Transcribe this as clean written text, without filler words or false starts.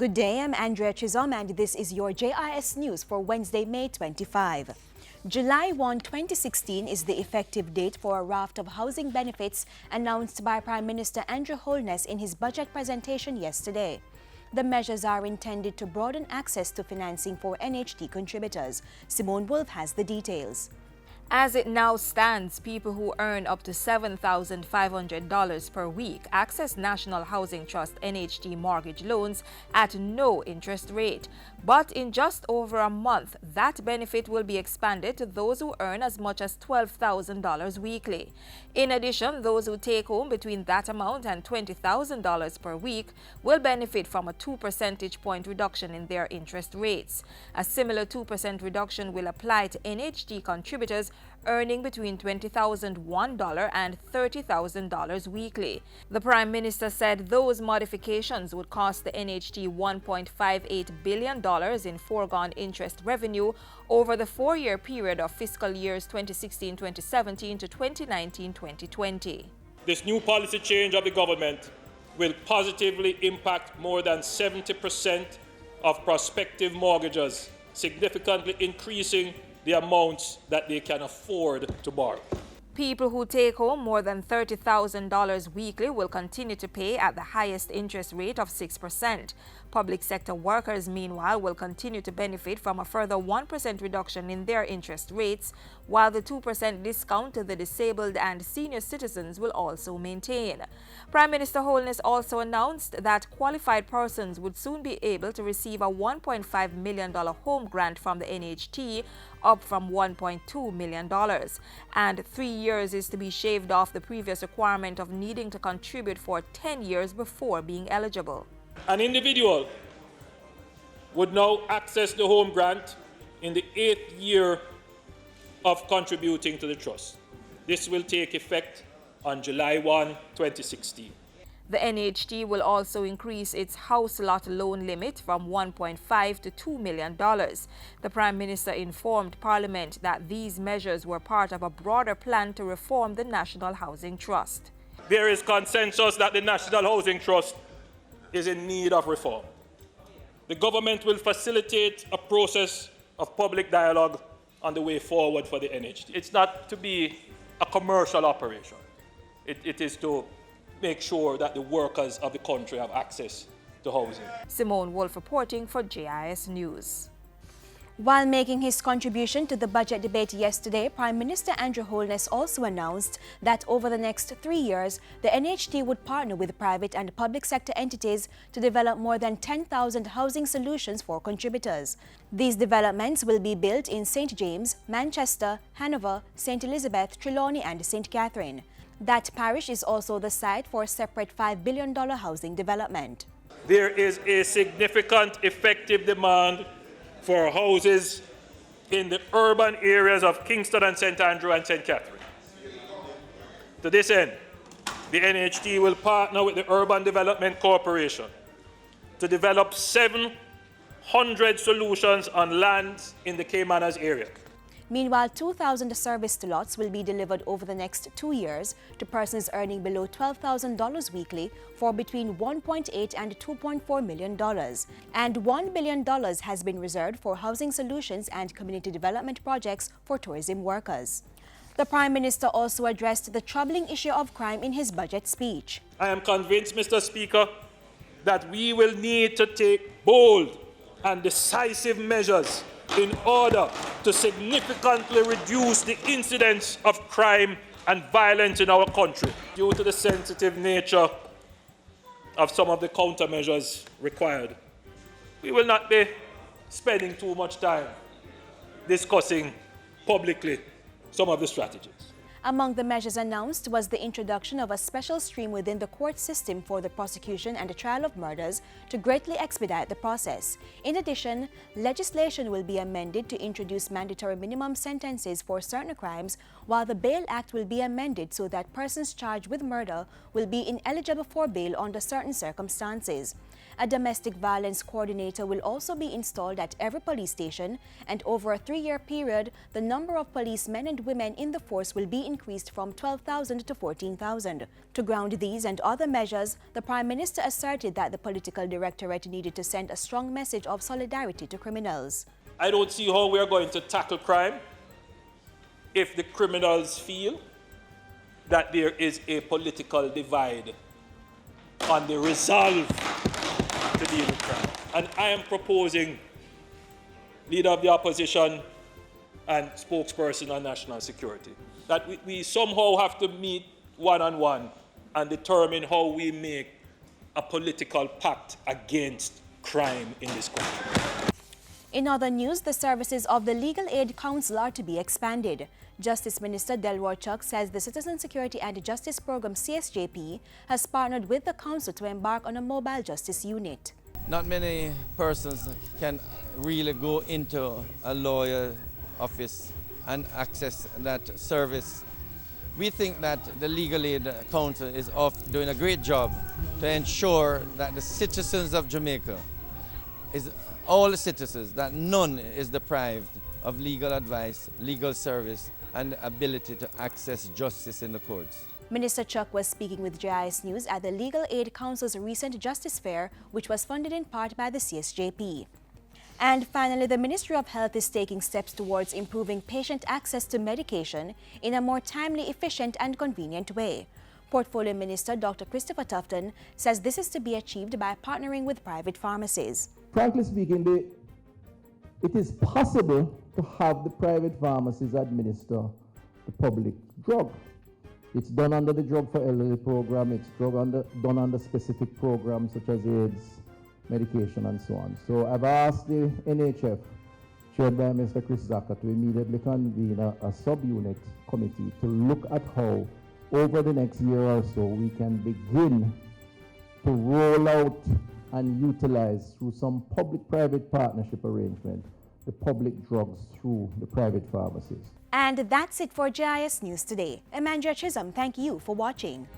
Good day, I'm Andrea Chisholm and this is your JIS News for Wednesday, May 25. July 1, 2016 is the effective date for a raft of housing benefits announced by Prime Minister Andrew Holness in his budget presentation yesterday. The measures are intended to broaden access to financing for NHT contributors. Simone Wolf has the details. As it now stands, people who earn up to $7,500 per week access National Housing Trust NHT mortgage loans at no interest rate. But in just over a month, that benefit will be expanded to those who earn as much as $12,000 weekly. In addition, those who take home between that amount and $20,000 per week will benefit from a 2 percentage point reduction in their interest rates. A similar 2% reduction will apply to NHT contributors earning between $20,001 and $30,000 weekly. The Prime Minister said those modifications would cost the NHT $1.58 billion in foregone interest revenue over the 4-year period of fiscal years 2016-2017 to 2019-2020. This new policy change of the government will positively impact more than 70% of prospective mortgagors, significantly increasing the amounts that they can afford to borrow. People who take home more than $30,000 weekly will continue to pay at the highest interest rate of 6%. Public sector workers, meanwhile, will continue to benefit from a further 1% reduction in their interest rates, while the 2% discount to the disabled and senior citizens will also maintain. Prime Minister Holness also announced that qualified persons would soon be able to receive a $1.5 million home grant from the NHT, up from $1.2 million. And 3 years is to be shaved off the previous requirement of needing to contribute for 10 years before being eligible. An individual would now access the home grant in the 8th year of contributing to the trust. This will take effect on July 1, 2016. The NHT will also increase its house lot loan limit from $1.5 to $2 million. The Prime Minister informed Parliament that these measures were part of a broader plan to reform the National Housing Trust. There is consensus that the National Housing Trust is in need of reform. The government will facilitate a process of public dialogue on the way forward for the NHT. It's not to be a commercial operation. It is to make sure that the workers of the country have access to housing. Simone Wolf reporting for JIS News. While making his contribution to the budget debate yesterday, Prime Minister Andrew Holness also announced that over the next 3 years, the NHT would partner with private and public sector entities to develop more than 10,000 housing solutions for contributors. These developments will be built in St. James, Manchester, Hanover, St. Elizabeth, Trelawney and St. Catherine. That parish is also the site for a separate $5 billion housing development. There is a significant effective demand for houses in the urban areas of Kingston and St. Andrew and St. Catherine. To this end, the NHT will partner with the Urban Development Corporation to develop 700 solutions on lands in the Caymanas area. Meanwhile, 2,000 serviced lots will be delivered over the next 2 years to persons earning below $12,000 weekly for between $1.8 and $2.4 million. And $1 billion has been reserved for housing solutions and community development projects for tourism workers. The Prime Minister also addressed the troubling issue of crime in his budget speech. I am convinced, Mr. Speaker, that we will need to take bold and decisive measures in order to significantly reduce the incidence of crime and violence in our country. Due to the sensitive nature of some of the countermeasures required, we will not be spending too much time discussing publicly some of the strategies. Among the measures announced was the introduction of a special stream within the court system for the prosecution and the trial of murders to greatly expedite the process. In addition, legislation will be amended to introduce mandatory minimum sentences for certain crimes, while the Bail Act will be amended so that persons charged with murder will be ineligible for bail under certain circumstances. A domestic violence coordinator will also be installed at every police station, and over a 3-year period, the number of policemen and women in the force will be increased from 12,000 to 14,000. To ground these and other measures, the Prime Minister asserted that the political directorate needed to send a strong message of solidarity to criminals. I don't see how we are going to tackle crime if the criminals feel that there is a political divide on the resolve to deal with crime. And I am proposing, Leader of the Opposition and spokesperson on national security, that we somehow have to meet one-on-one and determine how we make a political pact against crime in this country. In other news, the services of the Legal Aid Council are to be expanded. Justice Minister Delroy Chuck says the Citizen Security and Justice Program CSJP has partnered with the council to embark on a mobile justice unit. Not many persons can really go into a lawyer office and access that service. We think that the Legal Aid Council is doing a great job to ensure that the citizens of Jamaica, all the citizens, that none is deprived of legal advice, legal service, and ability to access justice in the courts. Minister Chuck was speaking with JIS News at the Legal Aid Council's recent Justice Fair, which was funded in part by the CSJP. And finally, the Ministry of Health is taking steps towards improving patient access to medication in a more timely, efficient and convenient way. Portfolio Minister Dr. Christopher Tufton says this is to be achieved by partnering with private pharmacies. Frankly speaking, it is possible to have the private pharmacies administer the public drug. It's done under the Drug for Elderly program, it's done under specific programs such as AIDS, medication and so on. So I've asked the NHF, chaired by Mr. Chris Zaka, to immediately convene a sub-unit committee to look at how over the next year or so we can begin to roll out and utilize through some public-private partnership arrangement the public drugs through the private pharmacies. And that's it for JIS News today. I'm Andrea Chisholm. Thank you for watching.